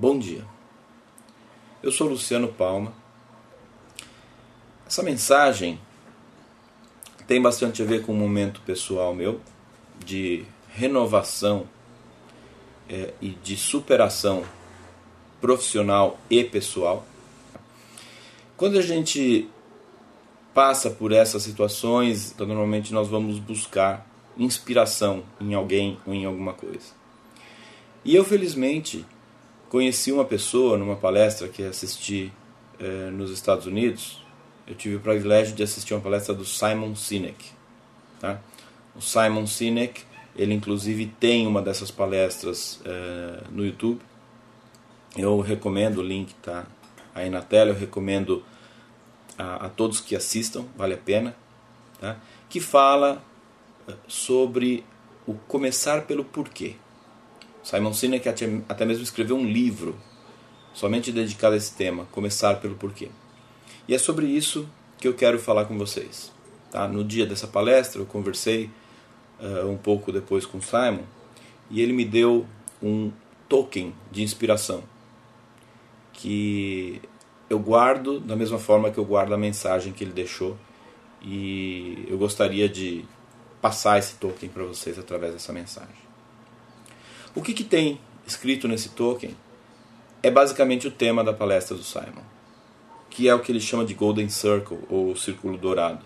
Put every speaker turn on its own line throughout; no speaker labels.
Bom dia, eu sou Luciano Palma. Essa mensagem tem bastante a ver com um momento pessoal meu, de renovação e de superação profissional e pessoal. Quando a gente passa por essas situações, então, normalmente nós vamos buscar inspiração em alguém ou em alguma coisa. E eu, felizmente, conheci uma pessoa numa palestra que assisti nos Estados Unidos. Eu tive o privilégio de assistir uma palestra do Simon Sinek. Tá? O Simon Sinek, ele inclusive tem uma dessas palestras no YouTube. Eu recomendo, o link está aí na tela, eu recomendo a todos que assistam, vale a pena. Tá? Que fala sobre o começar pelo porquê. Simon Sinek até mesmo escreveu um livro somente dedicado a esse tema, começar pelo porquê. E é sobre isso que eu quero falar com vocês. Tá? No dia dessa palestra eu conversei um pouco depois com o Simon e ele me deu um token de inspiração que eu guardo da mesma forma que eu guardo a mensagem que ele deixou, e eu gostaria de passar esse token para vocês através dessa mensagem. O que tem escrito nesse token é basicamente o tema da palestra do Simon, que é o que ele chama de Golden Circle, ou Círculo Dourado.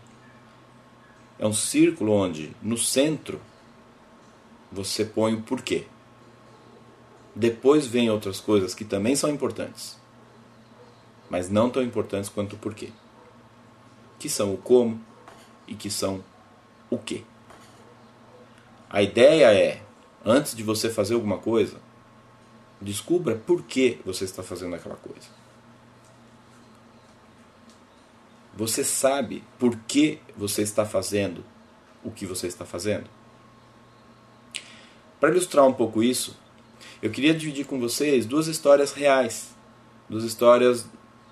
É um círculo onde, no centro, você põe o porquê. Depois vem outras coisas que também são importantes, mas não tão importantes quanto o porquê, que são o como e que são o quê. A ideia é, antes de você fazer alguma coisa, descubra por que você está fazendo aquela coisa. Você sabe por que você está fazendo o que você está fazendo? Para ilustrar um pouco isso, eu queria dividir com vocês duas histórias reais, duas histórias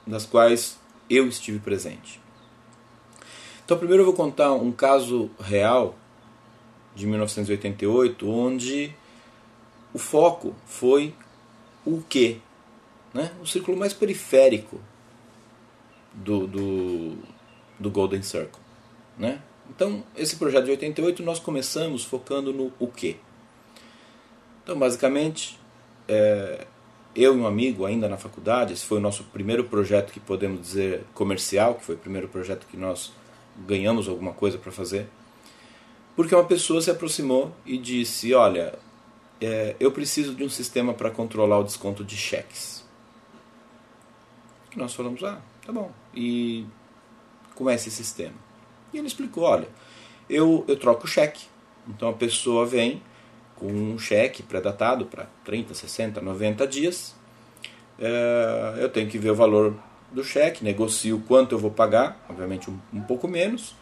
nas quais eu estive presente. Então, primeiro eu vou contar um caso real de 1988, onde o foco foi o quê? Né? O círculo mais periférico do Golden Circle. Né? Então, esse projeto de 88 nós começamos focando no o quê. Então, basicamente, eu e um amigo ainda na faculdade, esse foi o nosso primeiro projeto que podemos dizer comercial, que foi o primeiro projeto que nós ganhamos alguma coisa para fazer, porque uma pessoa se aproximou e disse, olha, eu preciso de um sistema para controlar o desconto de cheques. E nós falamos, tá bom, e como é esse sistema? E ele explicou, olha, eu troco o cheque, então a pessoa vem com um cheque pré-datado para 30, 60, 90 dias, eu tenho que ver o valor do cheque, negocio quanto eu vou pagar, obviamente um pouco menos,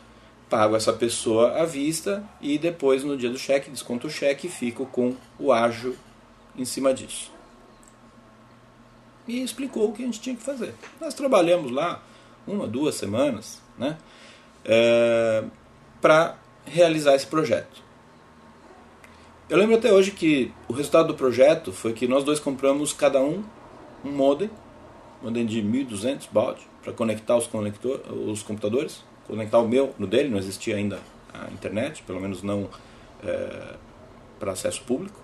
pago essa pessoa à vista e depois no dia do cheque, desconto o cheque e fico com o ágio em cima disso. E explicou o que a gente tinha que fazer. Nós trabalhamos lá 1, 2 semanas, né, para realizar esse projeto. Eu lembro até hoje que o resultado do projeto foi que nós dois compramos cada um modem de 1.200 baud para conectar os computadores. Conectar o meu no dele, não existia ainda a internet, pelo menos não para acesso público.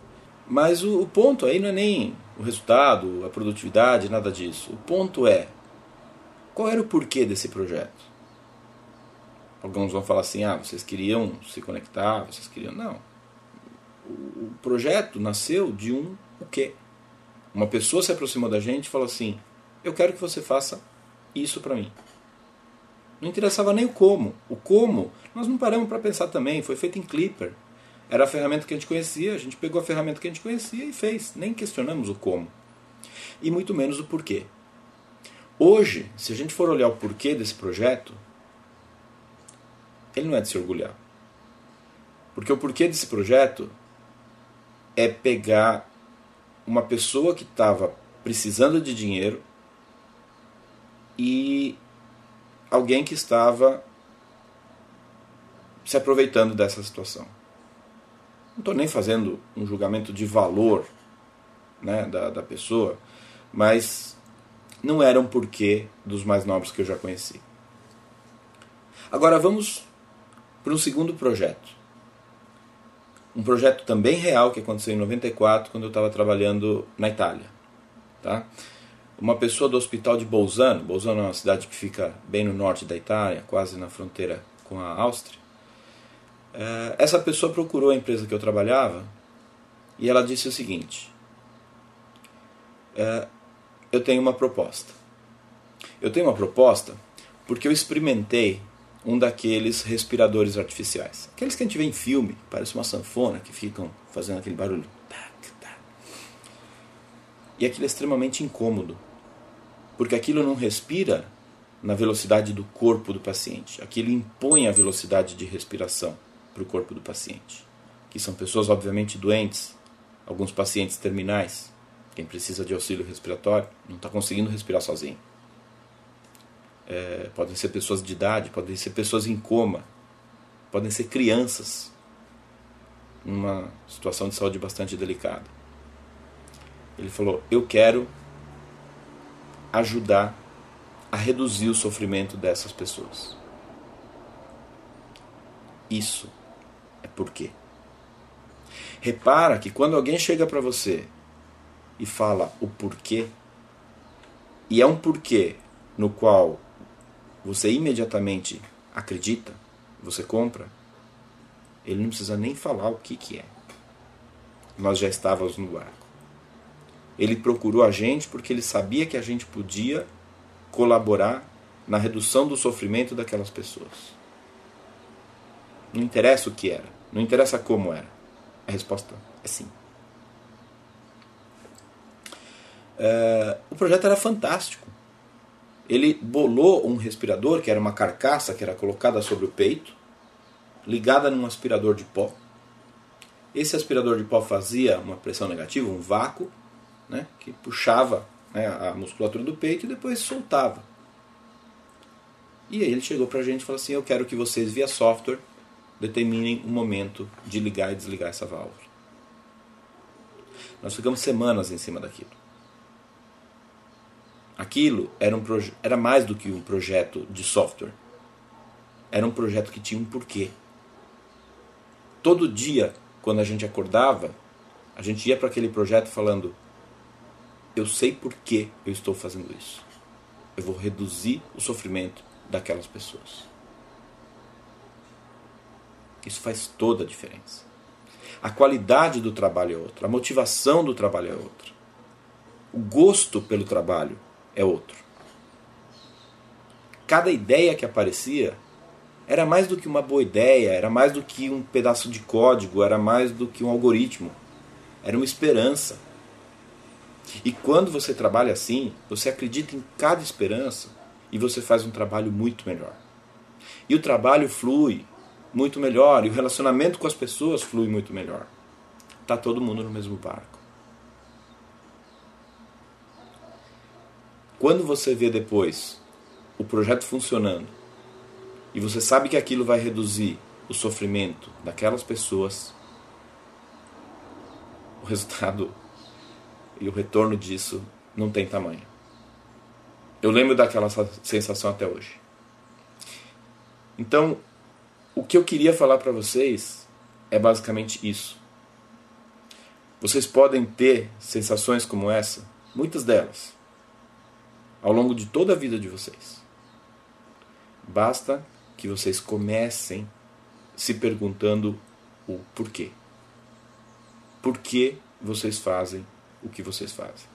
Mas o ponto aí não é nem o resultado, a produtividade, nada disso. O ponto é, qual era o porquê desse projeto? Alguns vão falar assim, vocês queriam se conectar, vocês queriam... Não. O projeto nasceu de o quê? Uma pessoa se aproximou da gente e falou assim, eu quero que você faça isso para mim. Não interessava nem o como. O como, nós não paramos para pensar também. Foi feito em Clipper. Era a ferramenta que a gente conhecia. A gente pegou a ferramenta que a gente conhecia e fez. Nem questionamos o como. E muito menos o porquê. Hoje, se a gente for olhar o porquê desse projeto, ele não é de se orgulhar. Porque o porquê desse projeto é pegar uma pessoa que estava precisando de dinheiro e alguém que estava se aproveitando dessa situação. Não estou nem fazendo um julgamento de valor, né, da pessoa, mas não era um porquê dos mais nobres que eu já conheci. Agora vamos para um segundo projeto. Um projeto também real que aconteceu em 94, quando eu estava trabalhando na Itália. Tá? Uma pessoa do hospital de Bolzano. Bolzano é uma cidade que fica bem no norte da Itália, quase na fronteira com a Áustria. Essa pessoa procurou a empresa que eu trabalhava e ela disse o seguinte: eu tenho uma proposta. Eu tenho uma proposta porque eu experimentei um daqueles respiradores artificiais. Aqueles que a gente vê em filme, parece uma sanfona, que ficam fazendo aquele barulho. E aquilo é extremamente incômodo, porque aquilo não respira na velocidade do corpo do paciente. Aquilo impõe a velocidade de respiração para o corpo do paciente, que são pessoas obviamente doentes, alguns pacientes terminais, quem precisa de auxílio respiratório, não está conseguindo respirar sozinho. Podem ser pessoas de idade, podem ser pessoas em coma, podem ser crianças, numa situação de saúde bastante delicada. Ele falou: eu quero ajudar a reduzir o sofrimento dessas pessoas. Isso é por quê? Repara que quando alguém chega para você e fala o porquê, e é um porquê no qual você imediatamente acredita, você compra, ele não precisa nem falar o que é. Nós já estávamos no barco. Ele procurou a gente porque ele sabia que a gente podia colaborar na redução do sofrimento daquelas pessoas. Não interessa o que era, não interessa como era. A resposta é sim. O projeto era fantástico. Ele bolou um respirador, que era uma carcaça que era colocada sobre o peito, ligada num aspirador de pó. Esse aspirador de pó fazia uma pressão negativa, um vácuo, né, que puxava, né, a musculatura do peito e depois soltava. E aí ele chegou pra gente e falou assim: eu quero que vocês, via software, determinem o momento de ligar e desligar essa válvula. Nós ficamos semanas em cima daquilo. Aquilo era mais do que um projeto de software. Era um projeto que tinha um porquê. Todo dia, quando a gente acordava, a gente ia para aquele projeto falando: eu sei por que eu estou fazendo isso. Eu vou reduzir o sofrimento daquelas pessoas. Isso faz toda a diferença. A qualidade do trabalho é outra. A motivação do trabalho é outra. O gosto pelo trabalho é outro. Cada ideia que aparecia era mais do que uma boa ideia, era mais do que um pedaço de código, era mais do que um algoritmo. Era uma esperança. E quando você trabalha assim, você acredita em cada esperança e você faz um trabalho muito melhor. E o trabalho flui muito melhor, e o relacionamento com as pessoas flui muito melhor. Está todo mundo no mesmo barco. Quando você vê depois o projeto funcionando, e você sabe que aquilo vai reduzir o sofrimento daquelas pessoas, o resultado e o retorno disso não tem tamanho. Eu lembro daquela sensação até hoje. Então, o que eu queria falar para vocês é basicamente isso. Vocês podem ter sensações como essa, muitas delas, ao longo de toda a vida de vocês. Basta que vocês comecem se perguntando o porquê. Por que vocês fazem o que vocês fazem?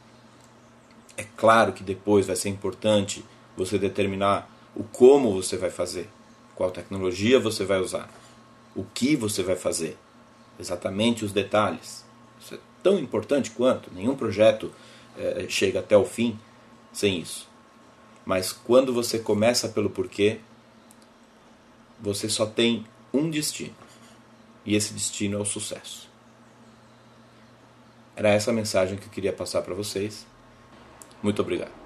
É claro que depois vai ser importante você determinar o como você vai fazer, qual tecnologia você vai usar, o que você vai fazer, exatamente os detalhes. Isso é tão importante quanto. Nenhum projeto chega até o fim sem isso. Mas quando você começa pelo porquê, você só tem um destino. E esse destino é o sucesso. Era essa a mensagem que eu queria passar para vocês. Muito obrigado.